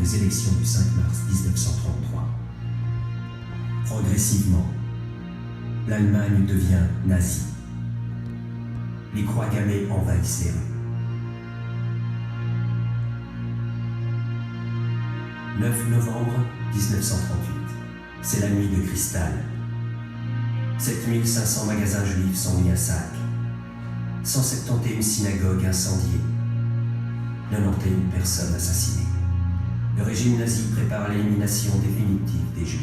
des élections du 5 mars 1933. Progressivement, l'Allemagne devient nazie. Les croix gammées envahissent les rues. 9 novembre 1938, c'est la nuit de cristal. 7500 magasins juifs sont mis à sac. 171 synagogues incendiées. 91 personnes assassinées. Le régime nazi prépare l'élimination définitive des juifs.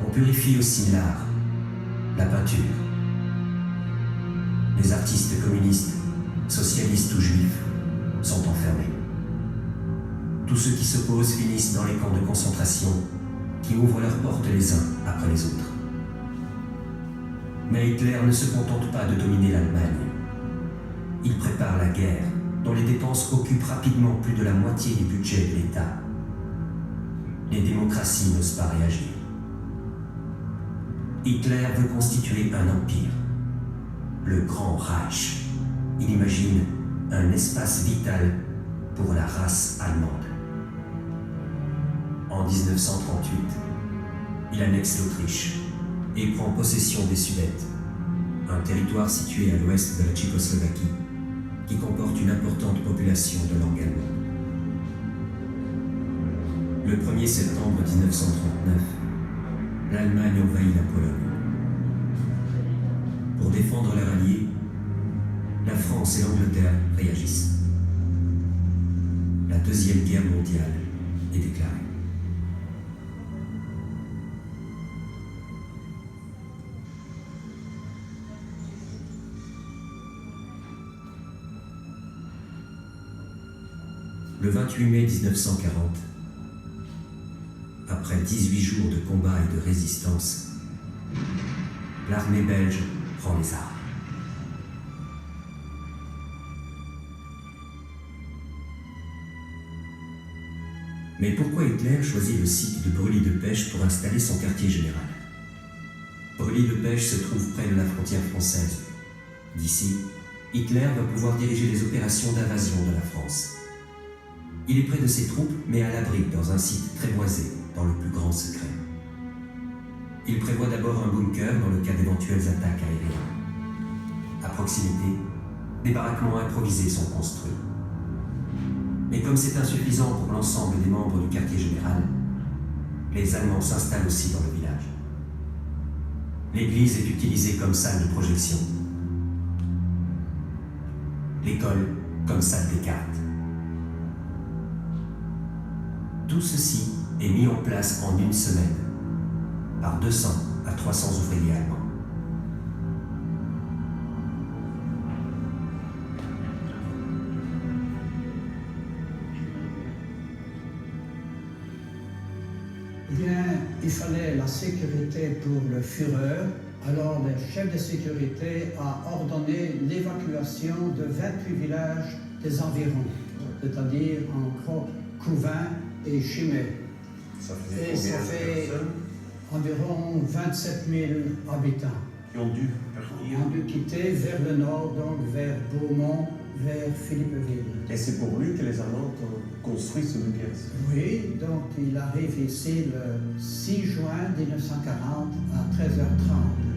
On purifie aussi l'art, la peinture. Les artistes communistes, socialistes ou juifs, sont enfermés. Tous ceux qui s'opposent finissent dans les camps de concentration qui ouvrent leurs portes les uns après les autres. Mais Hitler ne se contente pas de dominer l'Allemagne. Il prépare la guerre, dont les dépenses occupent rapidement plus de la moitié du budget de l'État. Les démocraties n'osent pas réagir. Hitler veut constituer un empire, le Grand Reich. Il imagine un espace vital pour la race allemande. En 1938, il annexe l'Autriche et prend possession des Sudètes, un territoire situé à l'ouest de la Tchécoslovaquie qui comporte une importante population de langue allemande. Le 1er septembre 1939, l'Allemagne envahit la Pologne. Pour défendre leurs alliés, la France et l'Angleterre réagissent. La Deuxième Guerre mondiale est déclarée. Le 28 mai 1940, après 18 jours de combat et de résistance, l'armée belge prend les armes. Mais pourquoi Hitler choisit le site de Brûlis-de-Pêche pour installer son quartier général? Brûlis-de-Pêche se trouve près de la frontière française. D'ici, Hitler va pouvoir diriger les opérations d'invasion de la France. Il est près de ses troupes, mais à l'abri dans un site très boisé, dans le plus grand secret. Il prévoit d'abord un bunker dans le cas d'éventuelles attaques aériennes. À proximité, des baraquements improvisés sont construits. Mais comme c'est insuffisant pour l'ensemble des membres du quartier général, les Allemands s'installent aussi dans le village. L'église est utilisée comme salle de projection. L'école comme salle des cartes. Tout ceci est mis en place en une semaine par 200 à 300 ouvriers allemands. Bien, il fallait la sécurité pour le Führer. Alors le chef de sécurité a ordonné l'évacuation de 28 villages des environs, c'est-à-dire en gros Couvin et Chimay. Ça Et ça fait environ 27 000 habitants. Qui ont dû Ils ont dû quitter vers le nord, donc vers Beaumont, vers Philippeville. Et c'est pour lui que les Allemands ont construit ce bunker. Oui, donc il arrive ici le 6 juin 1940 à 13h30.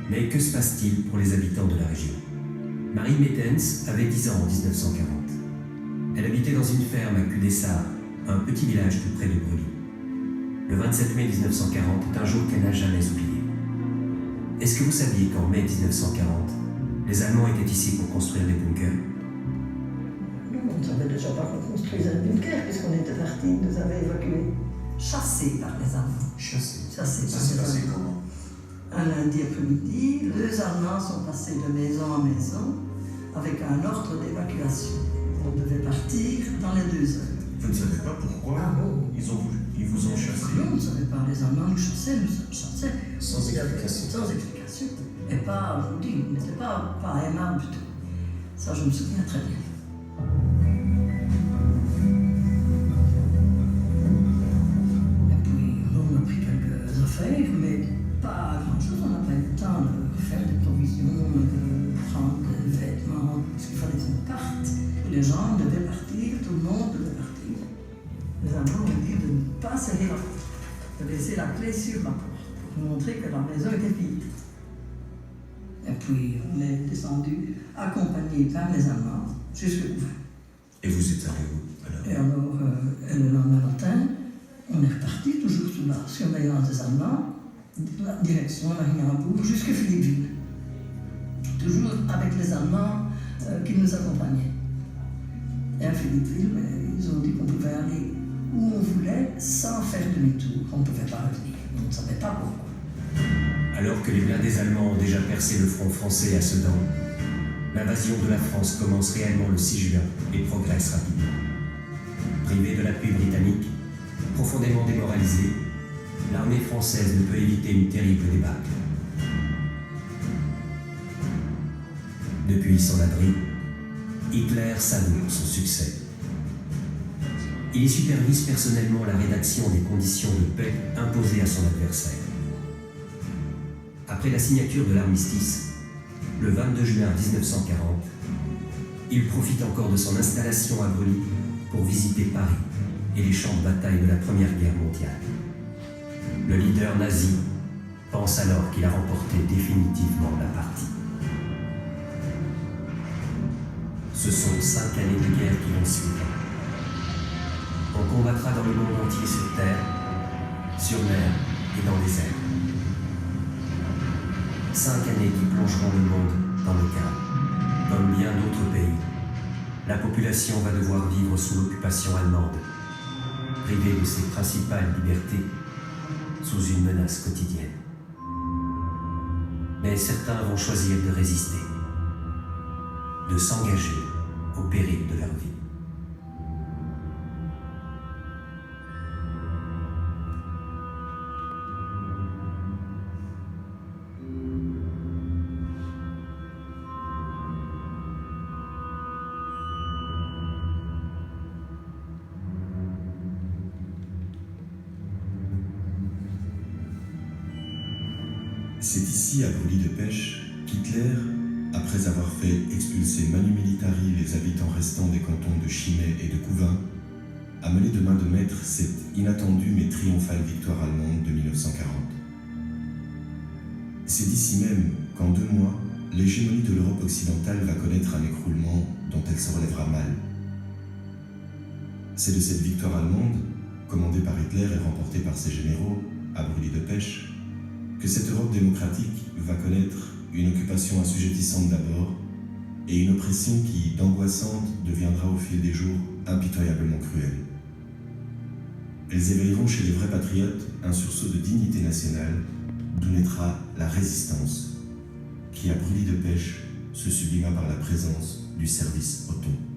Mais que se passe-t-il pour les habitants de la région? Marie Mettens avait 10 ans en 1940. Elle habitait dans une ferme à Cudessart, un petit village tout près de Brûlis. Le 27 mai 1940 est un jour qu'elle n'a jamais oublié. Est-ce que vous saviez qu'en mai 1940, les Allemands étaient ici pour construire des bunkers? Nous, on ne savait déjà pas qu'on construisait un bunker puisqu'on était partis, ils nous avaient évacués. Chassés par les Allemands. Chassés. Chassés Ça par s'est les passé Allemands. comment? Un lundi après-midi, 2 Allemands sont passés de maison en maison avec un ordre d'évacuation. On devait partir dans les 2 heures. Vous ne savez pas pourquoi Ah bon? ils vous ont chassé? Non, on ne savait pas. Les Allemands nous chassaient. Sans explication. Sans explication. Et pas, je vous dis, on n'était pas aimables du tout. Ça, je me souviens très bien. Et puis, on a pris quelques affaires, mais pas grand-chose. On n'a pas eu le temps de faire des provisions, de prendre les gens devaient partir, tout le monde devait partir. Les Allemands ont dit de ne pas serrer la porte, de laisser la clé sur la porte, pour montrer que la maison était vide. Et puis on est descendu, accompagné par les Allemands, jusqu'au couvent. Et vous êtes allé où alors? Et alors, le lendemain matin, on est reparti, toujours sous la surveillance des Allemands, la direction Marignanbourg, jusqu'à Philippeville. Toujours avec les Allemands qui nous accompagnaient. Et à Philippeville, ils ont dit qu'on pouvait aller où on voulait sans faire demi-tour. On ne pouvait pas revenir. On ne savait pas pourquoi. Alors que les blindés allemands ont déjà percé le front français à Sedan, l'invasion de la France commence réellement le 6 juin et progresse rapidement. Privée de l'appui britannique, profondément démoralisée, l'armée française ne peut éviter une terrible débâcle. Depuis son abri, Hitler savoure son succès. Il y supervise personnellement la rédaction des conditions de paix imposées à son adversaire. Après la signature de l'armistice, le 22 juin 1940, il profite encore de son installation à Brûlis pour visiter Paris et les champs de bataille de la Première Guerre mondiale. Le leader nazi pense alors qu'il a remporté définitivement la partie. Ce sont 5 années de guerre qui vont suivre. On combattra dans le monde entier sur terre, sur mer et dans les airs. 5 années qui plongeront le monde dans le chaos. Comme bien d'autres pays, la population va devoir vivre sous l'occupation allemande, privée de ses principales libertés, sous une menace quotidienne. Mais certains vont choisir de résister, de s'engager au péril de leur vie. C'est ici, à Brûlis-de-Pêche, qu'Hitler, après avoir fait expulser Manu Militari les habitants restants des cantons de Chimay et de Couvain, a mené de main de maître cette inattendue mais triomphale victoire allemande de 1940. C'est d'ici même qu'en 2 mois, l'hégémonie de l'Europe occidentale va connaître un écroulement dont elle se relèvera mal. C'est de cette victoire allemande, commandée par Hitler et remportée par ses généraux, à Brûlis-de-Pêche, que cette Europe démocratique va connaître une occupation assujettissante d'abord et une oppression qui, d'angoissante, deviendra au fil des jours impitoyablement cruelle. Elles éveilleront chez les vrais patriotes un sursaut de dignité nationale, d'où naîtra la résistance, qui à Brûlis-de-Pêche se sublima par la présence du service Othon.